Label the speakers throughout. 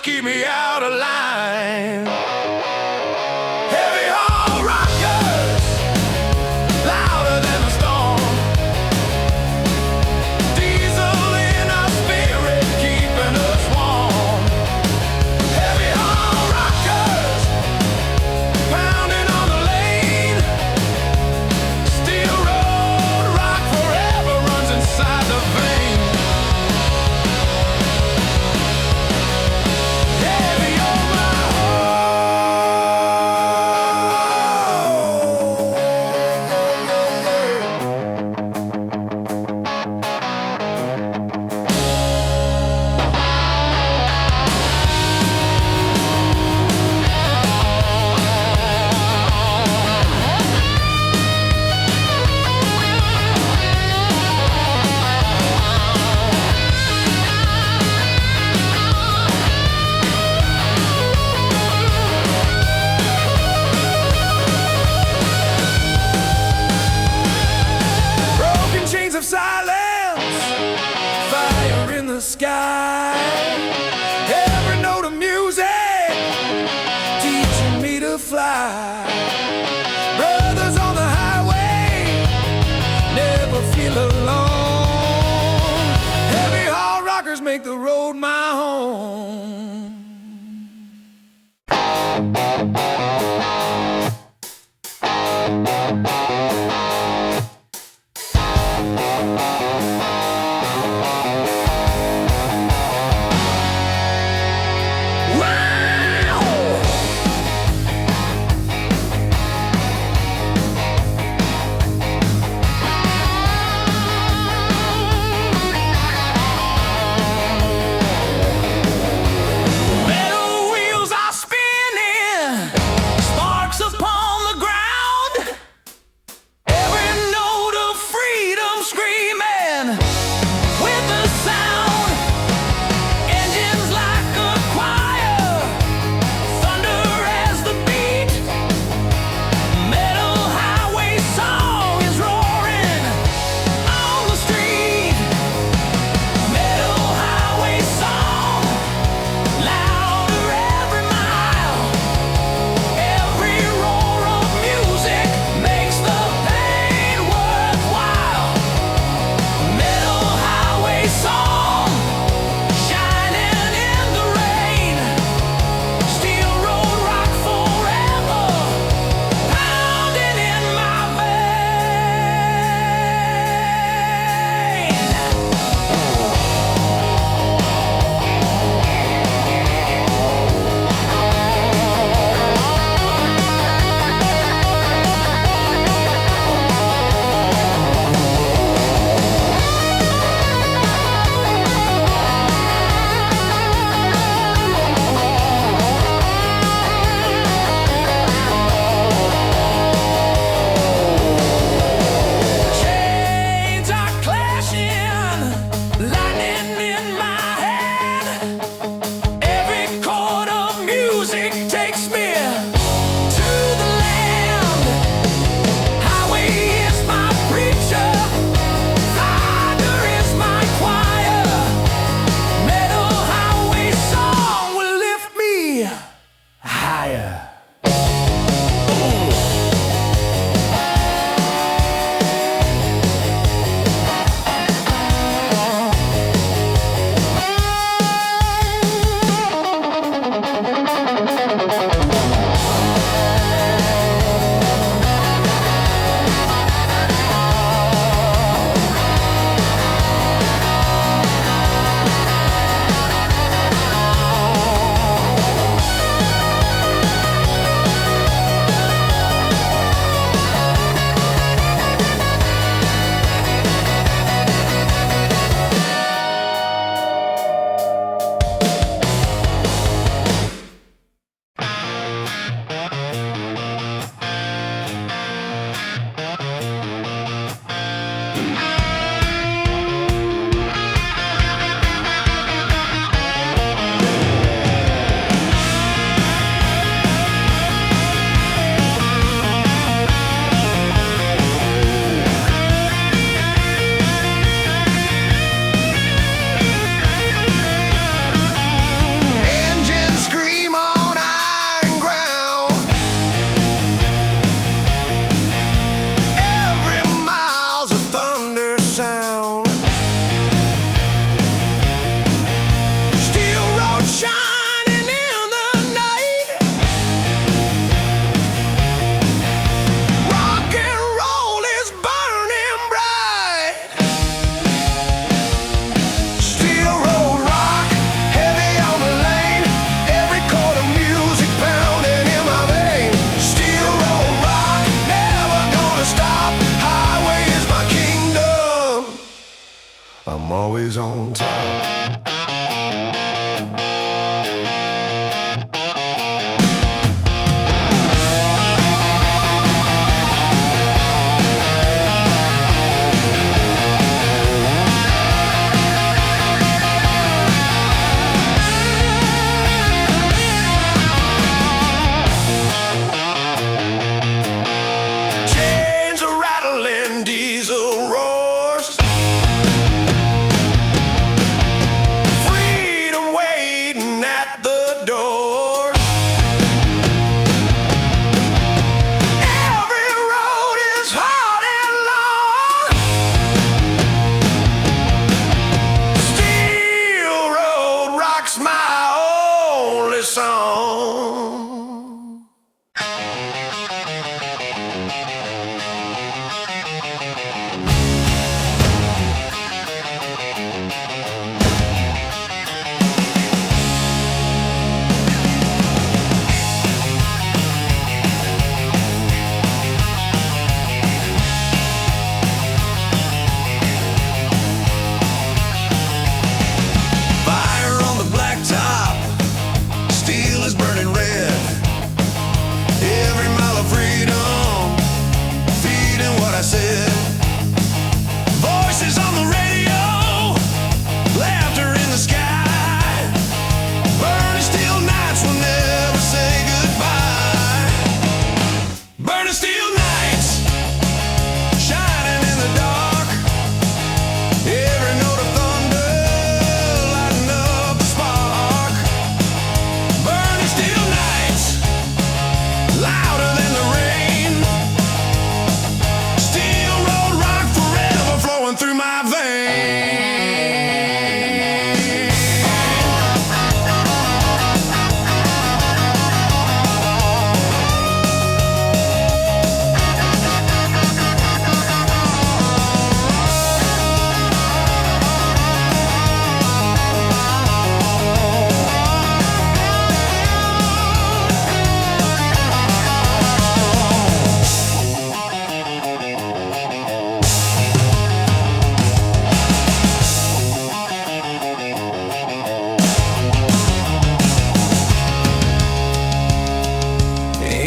Speaker 1: Keep me out of line. Heavy haul rockers, louder than a storm. Diesel in our spirit, keeping us warm. Heavy haul rockers, pounding on the lane. Steel road rock forever runs inside the vein. Of silence, fire in the sky, every note of music teaching me to fly. Brothers on the highway never feel alone. Heavy haul rockers make the road my home. Metal wheels are spinning, always on top.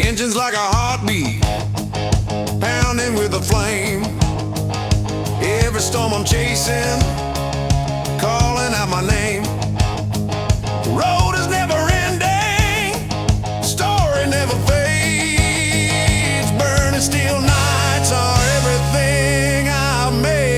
Speaker 1: Engine's like a heartbeat, pounding with a flame. Every storm I'm chasing, calling out my name. The road is never ending, story never fades. Burning steel nights are everything I've made.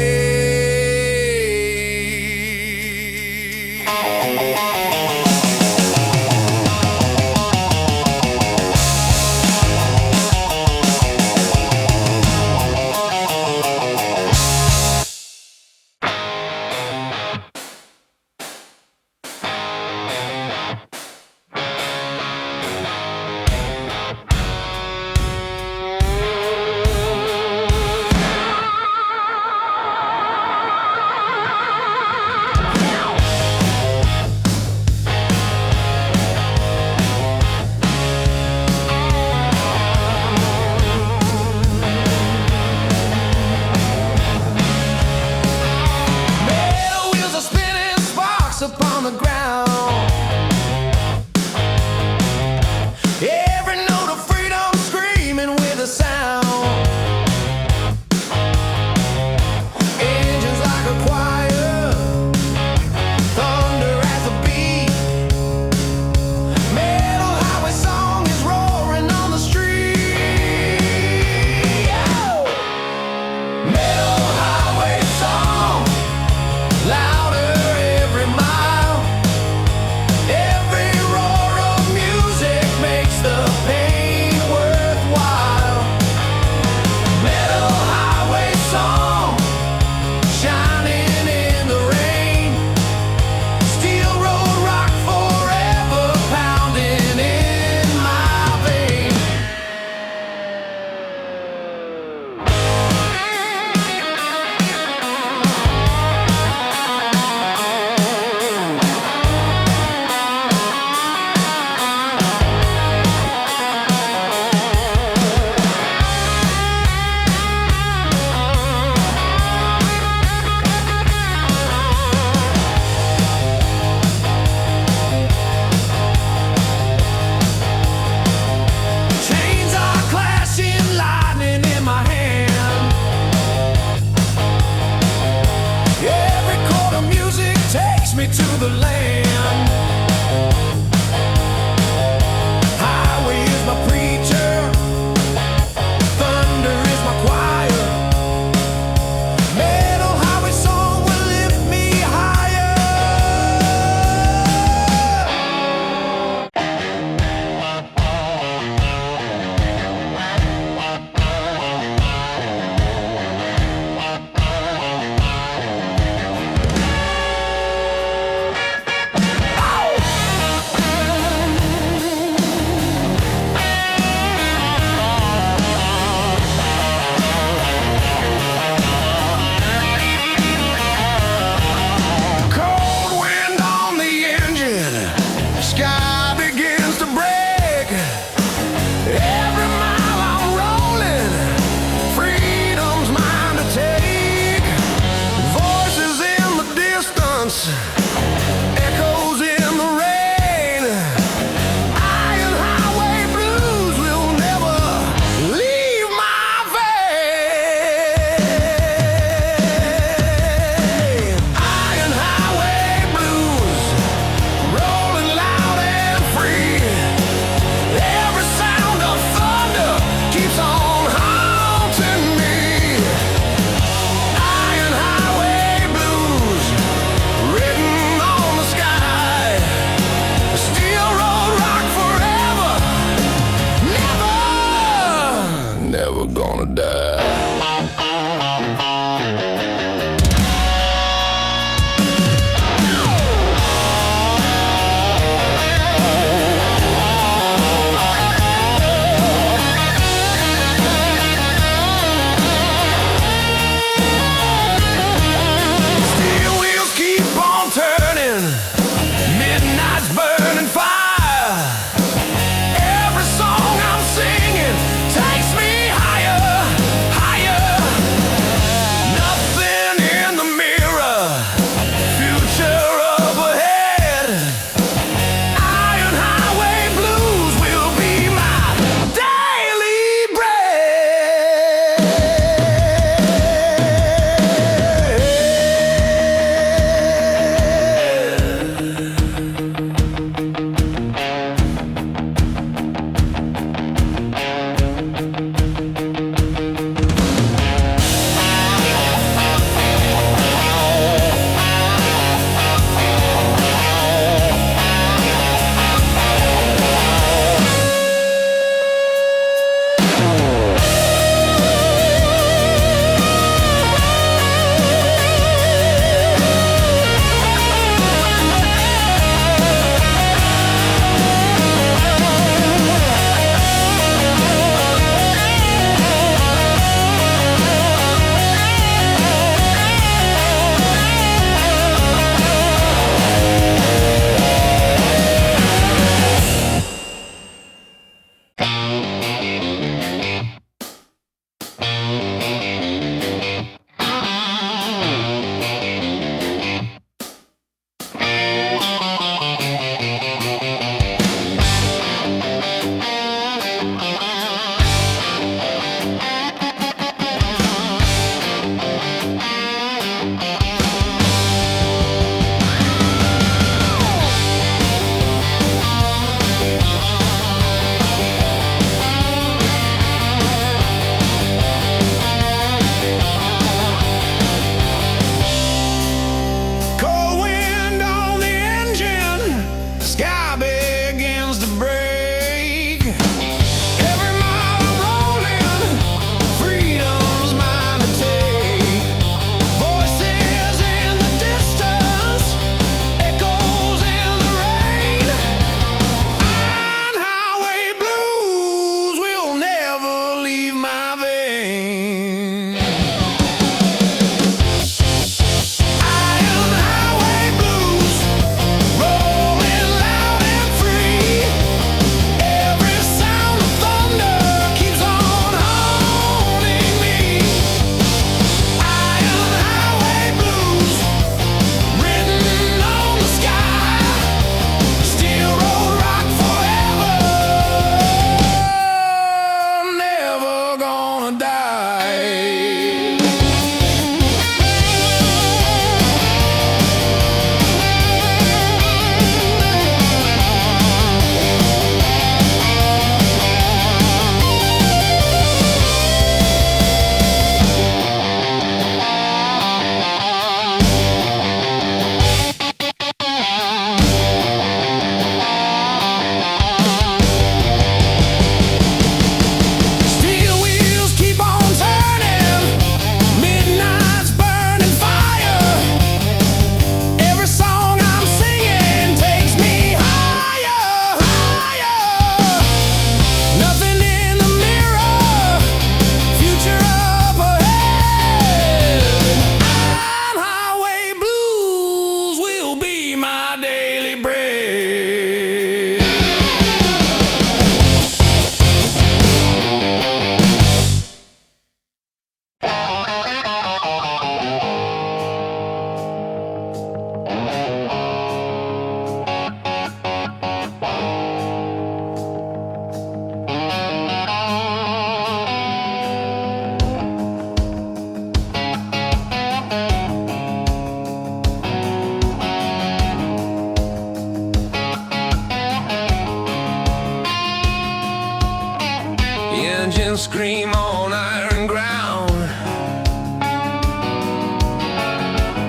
Speaker 1: and scream on iron ground.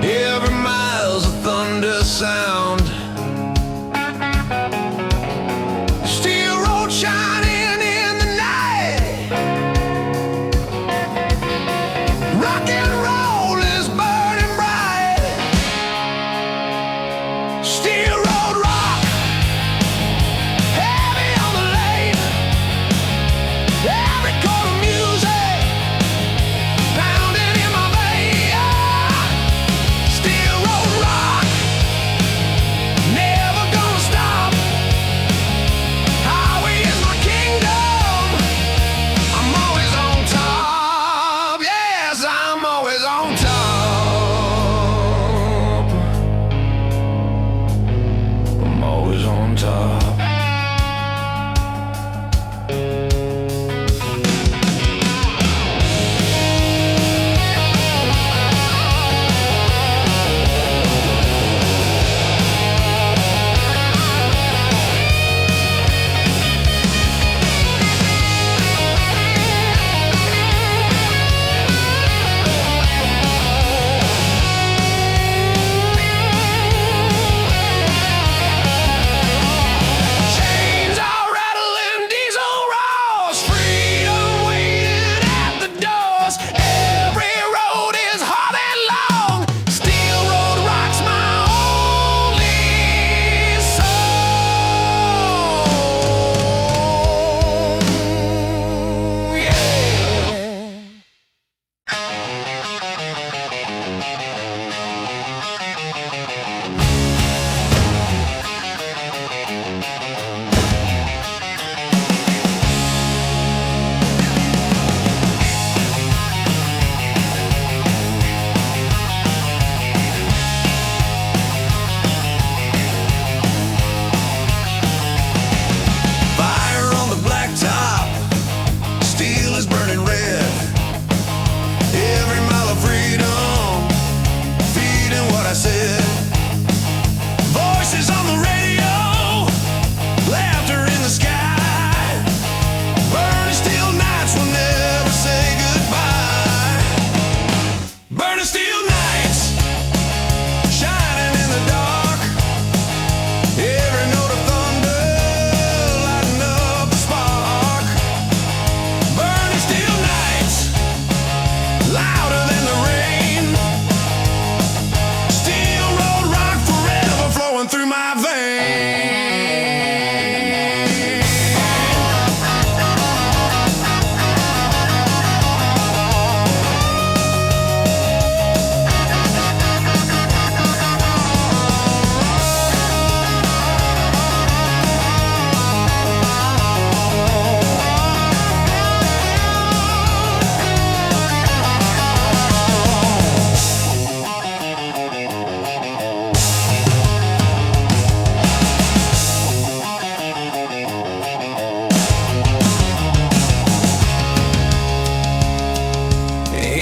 Speaker 1: Every mile's a thunder sound. Steel road shining in the night. Rock and roll is burning bright. Steel road rock, heavy on the lane. Every chord of music pounding in my veins. Steel road rock, never gonna stop. Highway is my kingdom. I'm always on top. Yes, I'm always on top. I'm always on top. Chains are rattling, diesel roars, freedom waiting at the doors. Every road is hard and long. Steel road rocks my only song. Yeah. Fire on the blacktop, steel is burning red. Every mile of freedom, feeding what I said. Voices on the radio, laughter in the sky. Burning steel nights will never say goodbye. Burning steel nights, shining in the dark. Every note of thunder, lighting up the spark. Burning steel nights, louder than the rain. Steel road rock forever flowing through my veins.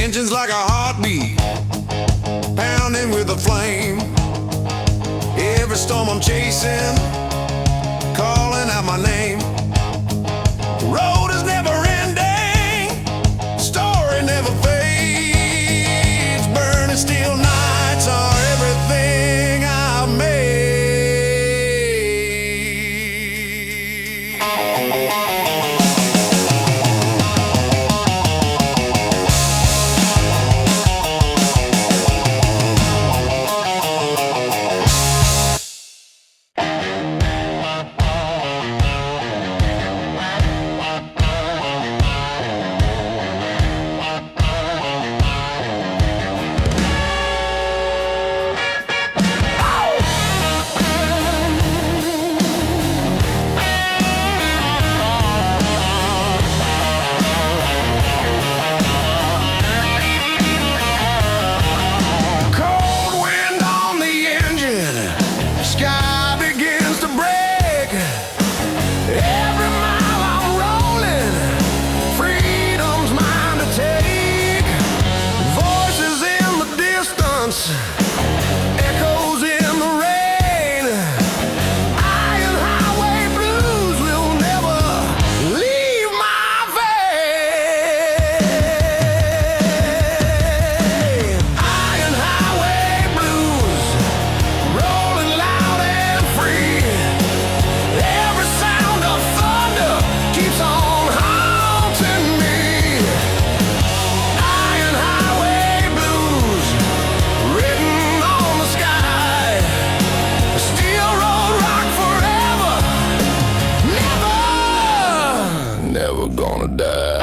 Speaker 1: Engines like a heartbeat, pounding with a flame. Every storm I'm chasing, calling out my name. The road is never ending, story never fades. Burning steel nights are everything I've made. never gonna die.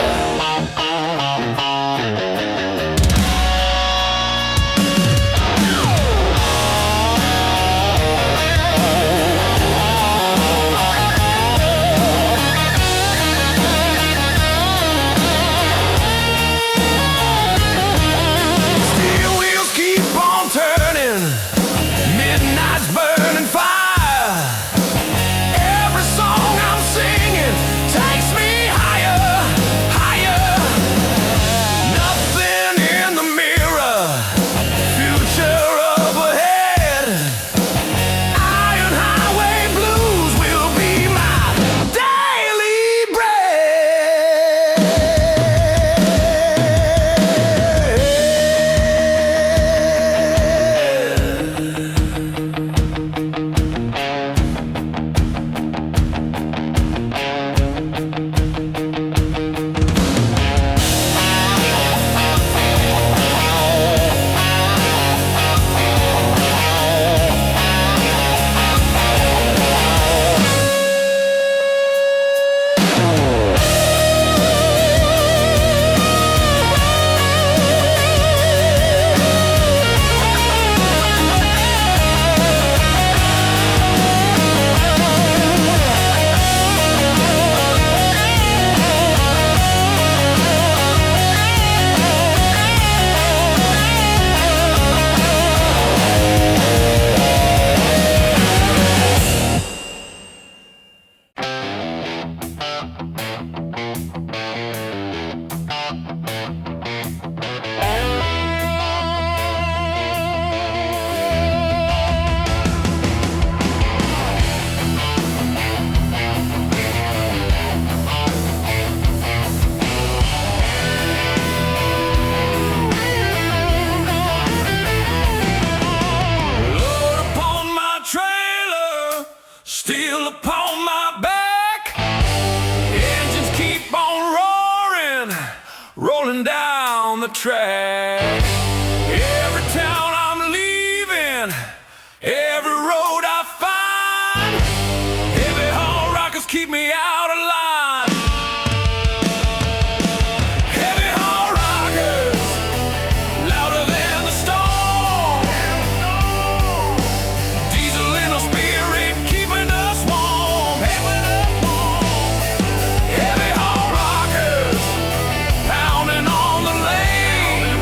Speaker 1: Steel upon my back, engines keep on roaring, rolling down the track. Every town I'm leaving, every road I find, heavy haul rockers keep me out of line. Heavy haul rockers, louder than the storm. Diesel in a spirit, keeping us warm. Heavy haul rockers, pounding on the lane.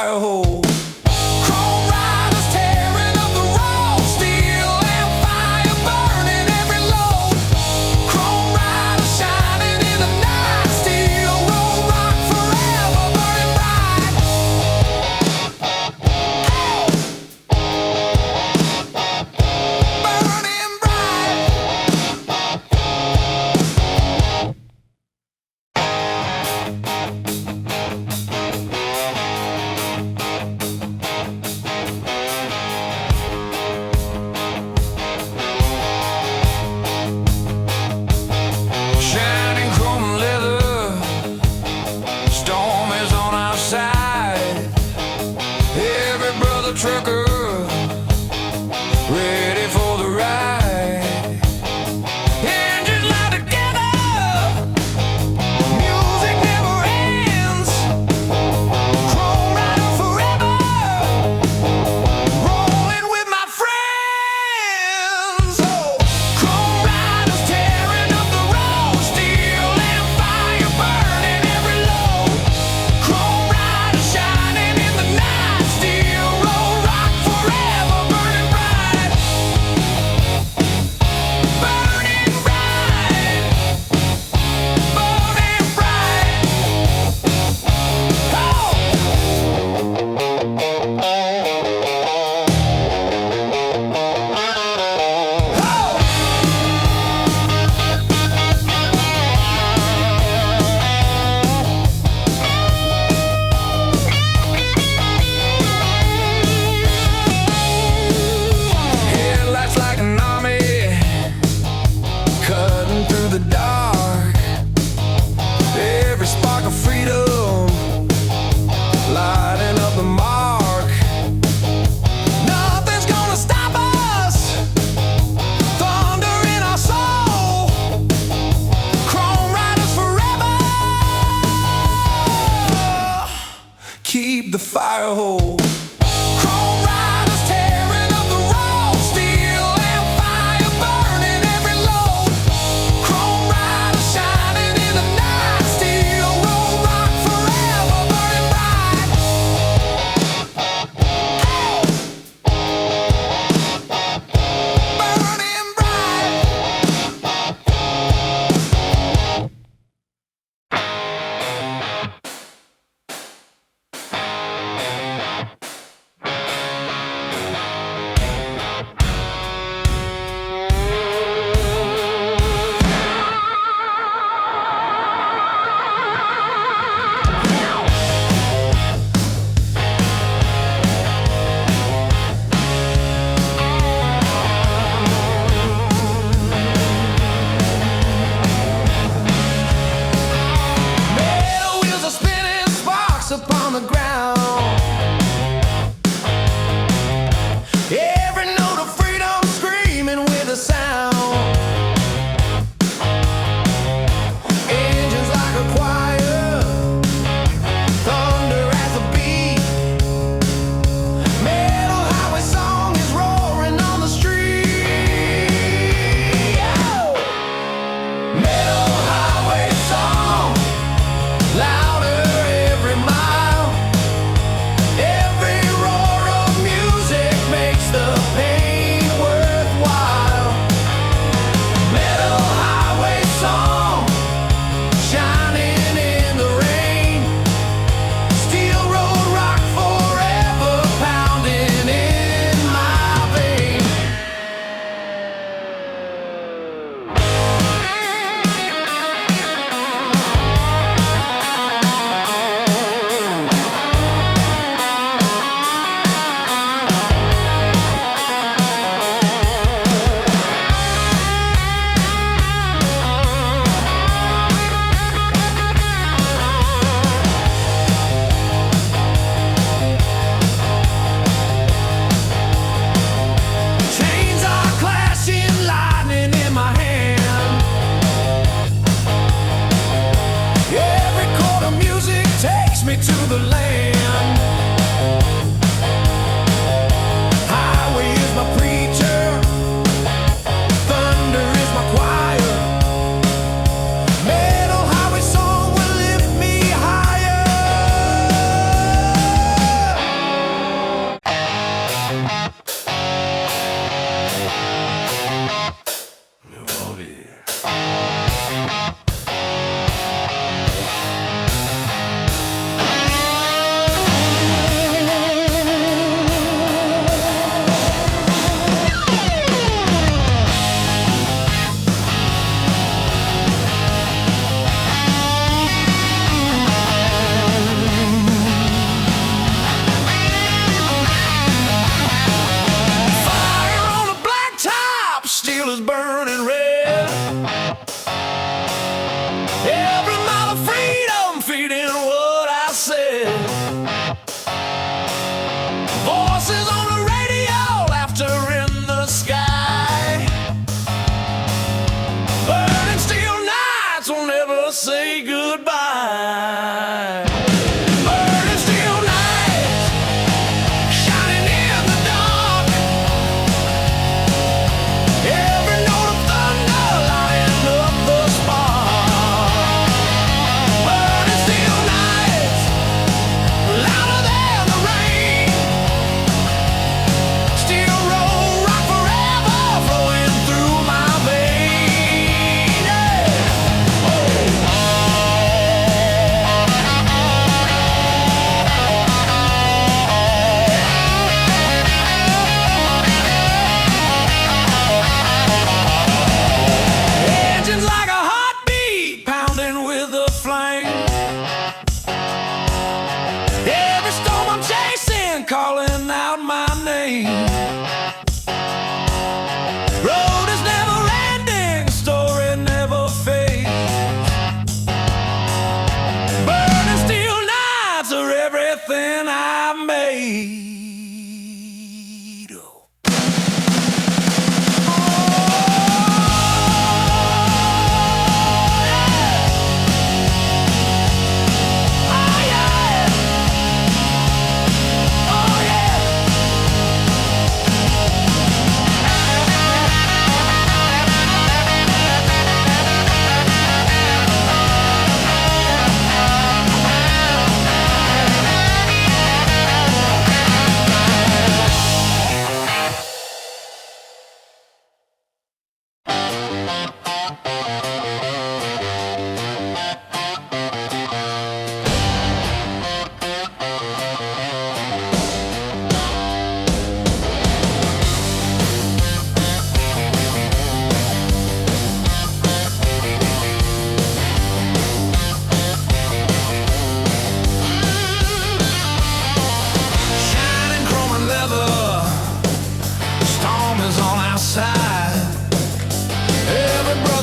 Speaker 1: fire hole. Chrome riders tearing up the road, steel and fire burning every load. Chrome riders shining in the night, steel roll rock forever burning bright. Burning bright. Shining chrome leather, storm is on our side. Every brother trucker ready for the ride. Engines loud together, music never ends. Chrome rider forever, rolling with my friends. Oh, chrome riders tearing up the road, steel and fire burning every load. Chrome riders shining in the night, steel roll rock forever burning bright. Burning bright. Burning bright. Oh. Headlights like an army, cutting through the dark. Every spark of freedom, lighting up the mark. Nothing's gonna stop us, thunder in our soul. Chrome riders forever, keep the fire whole. Chrome riders tearing up the road, steel and fire burning every load. Chrome riders shining in the night, steel roll rock forever burning bright. Burning bright.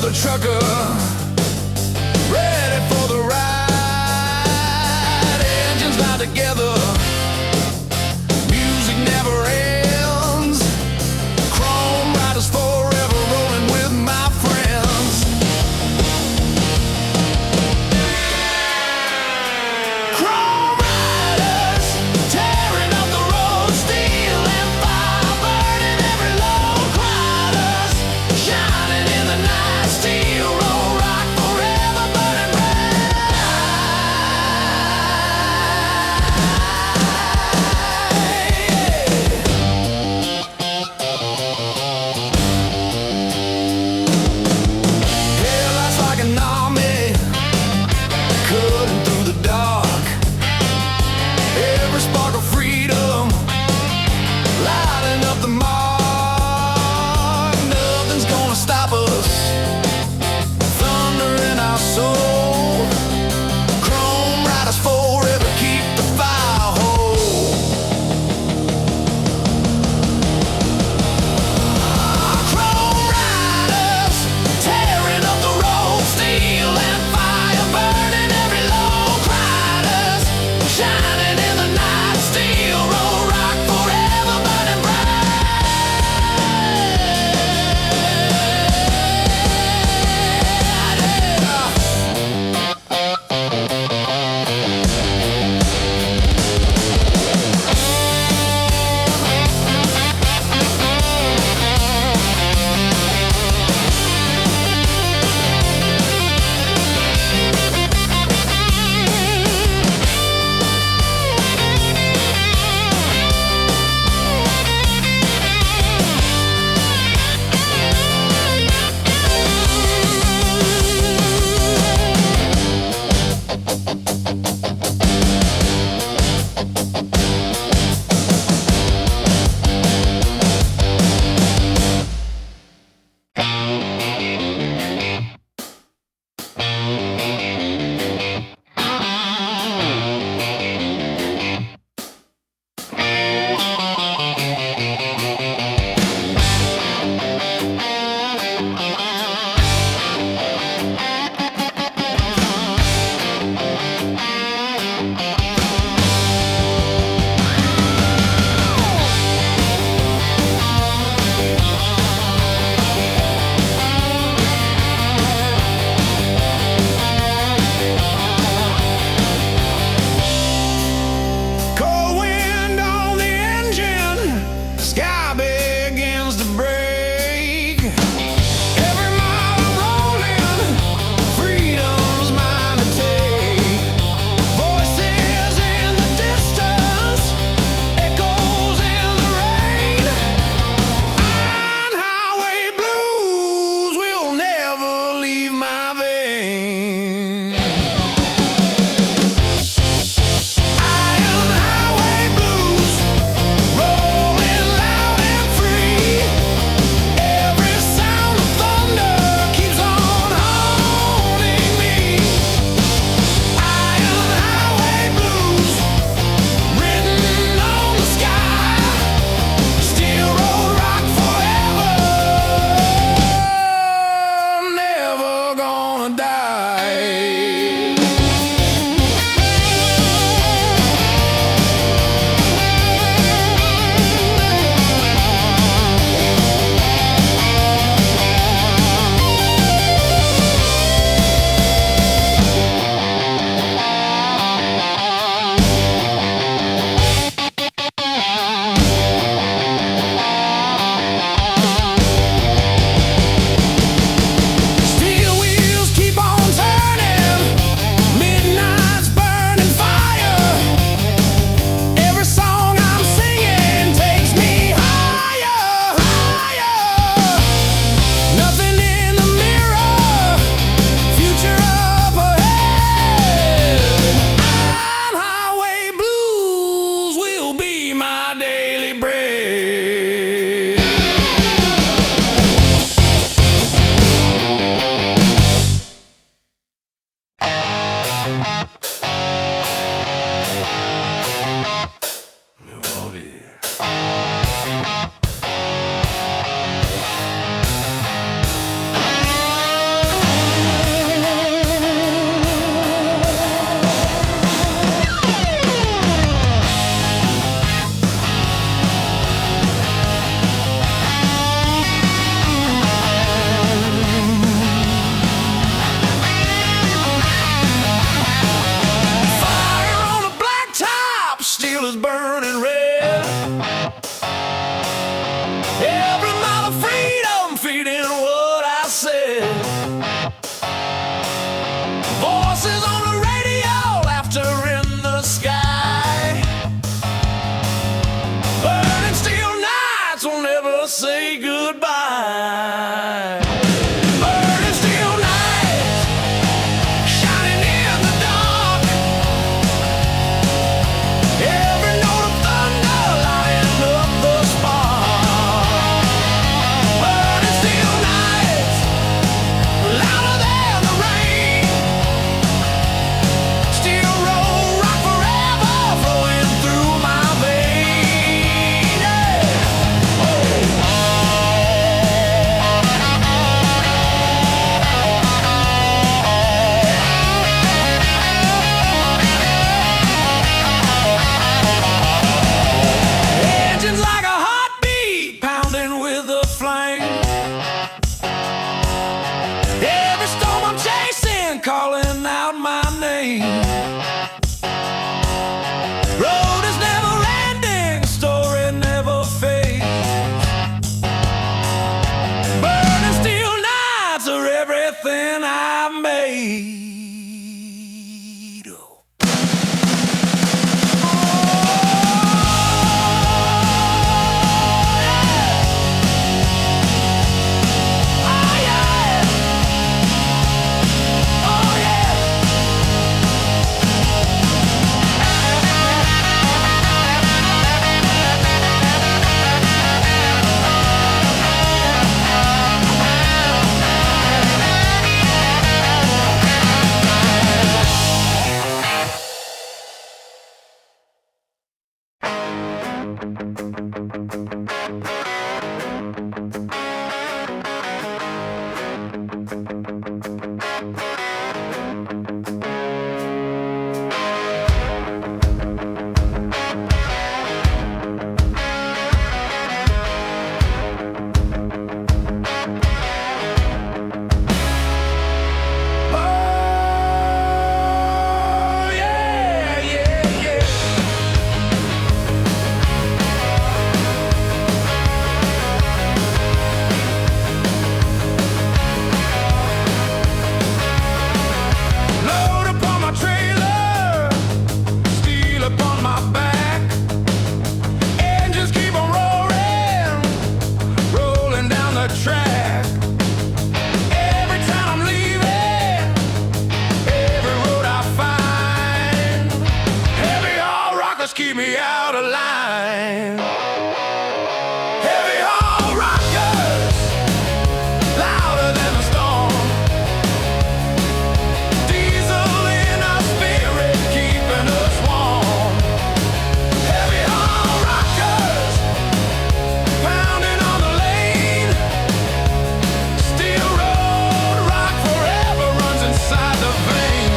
Speaker 1: another trucker, ready for the ride. Engines loud together, music never ends. Chrome riders forever, rolling with my friends. Chrome riders, tearing up the road, steel and fire, burning every load. Riders, shining in the night, steel roll, rock forever, burning bright. Headlights like an army, cutting through the dark. Every spark of freedom, lighting up the mark. Nothing's gonna stop us, thunder in our soul. Chrome riders forever, keep the fire whole. Chrome riders, tearing up the road, steel and fire, burning every load. Riders, shining in the night, steel roll, rock forever, burning bright. name. Road is never ending, story never fades. Burning steel nights are everything I've made. Keep me out of line. Heavy haul rockers, louder than a storm. Diesel in our spirit, keeping us warm. Heavy haul rockers, pounding on the lane. Steel road rock forever runs inside the vein.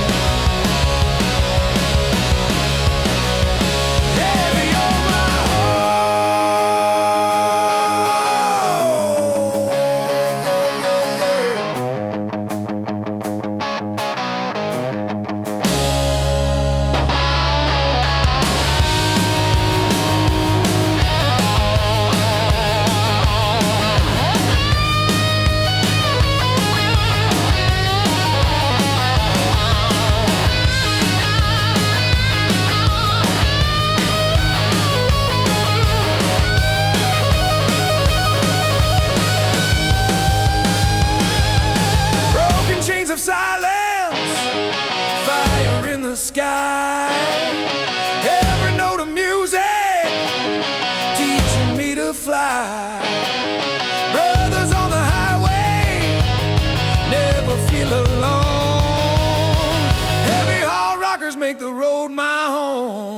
Speaker 1: Of silence, fire in the sky. Every note of music teaching me to fly. Brothers on the highway, never feel alone. Heavy haul rockers make the road my home.